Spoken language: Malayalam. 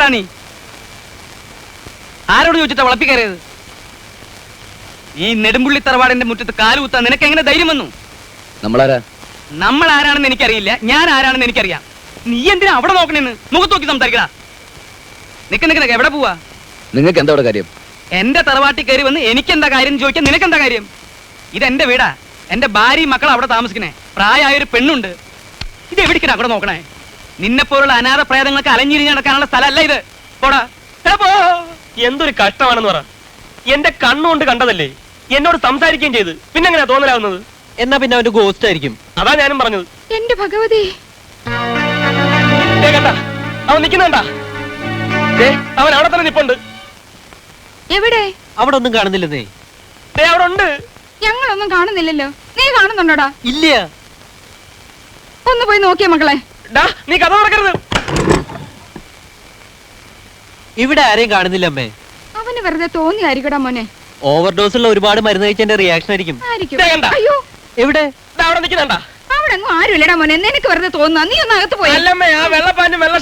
ആരാ നീ? ആരോട് ചോദിച്ചിട്ടാ വളപ്പി കയറിയത്? ഈ നെടുമ്പുള്ളി തറവാടിന്റെ മുറ്റത്ത് കാലുകുത്താൻ നിനക്ക് എങ്ങനെ ധൈര്യം വന്നു? നമ്മൾ ആരാണെന്ന് എനിക്കറിയില്ല, ഞാൻ ആരാണെന്ന് എനിക്കറിയാം. നീ എന്തിനാ അവിടെ നോക്കണേന്ന്? മുഖത്ത് നോക്കി സംസാരിക്കടാ. നിക്ക് എവിടെ പോവാ? നിങ്ങൾക്ക് എന്താ കാര്യം? എന്റെ തറവാട്ടി കയറി വന്ന് എനിക്കെന്താ കാര്യം ചോദിക്കാൻ നിനക്കെന്താ കാര്യം? ഇതെന്റെ വീടാ, എന്റെ ഭാര്യയും മക്കൾ അവിടെ താമസിക്കണേ. പ്രായമായൊരു പെണ്ണുണ്ട്. ഇത് എവിടേക്കാ അവിടെ നോക്കണേ? നിന്നെപ്പോലുള്ള അനാഥ പ്രേതങ്ങൾക്ക് അലഞ്ഞിരിഞ്ഞ് നടക്കാനുള്ള സ്ഥലമല്ല ഇത്. പോടാ. എന്തൊരു കഷ്ടമാണെന്ന് പറ. എന്റെ കണ്ണുകൊണ്ട് കണ്ടതല്ലേ, എന്നോട് സംസാരിക്കുകയും ചെയ്ത്, പിന്നെ എങ്ങനെയാ തോന്നലാവുന്നത്? എന്നാ പിന്നെ അവന്റെ ഗോസ്റ്റ് ആയിരിക്കും. അതാ ഞാനും പറഞ്ഞത്. എന്റെ ഭഗവതി, കണ്ട അവൻ നിൽക്കുന്നുണ്ടാ? അവൻ അവിടെ തന്നെ നിപ്പുണ്ട്. എവിടെ? അവിടെ ഒന്നും കാണുന്നില്ലെന്നേ. അവിടെ ഉണ്ട്. ഞങ്ങളൊന്നും കാണുന്നില്ലല്ലോ. നീ കാണുന്നുണ്ടോടാ? ഇല്ല. ഒന്ന് പോയി നോക്കിയ മക്കളെ. നീ കഥ നടക്കരുത്. ഇവിടെ ആരെയും കാണുന്നില്ല അമ്മേ. അവന് വെറുതെ തോന്നിയായിരിക്കടാ മോനെ. ഓവർഡോസ് ഉള്ള ഒരുപാട് മരുന്ന് കഴിച്ചതിന്റെ റിയാക്ഷൻ ആയിരിക്കും. അയ്യോ, എവിടെ? അവിടെ നിൽക്കുന്നുണ്ടാ? അവിടെ ഒന്നും ആരുമില്ലടാ മോനെ. നിനക്ക് വെറുതെ തോന്നുന്നു. നീ ഒന്ന് അകത്ത് പോയി. വെള്ളപ്പാൻറ്റും വെള്ള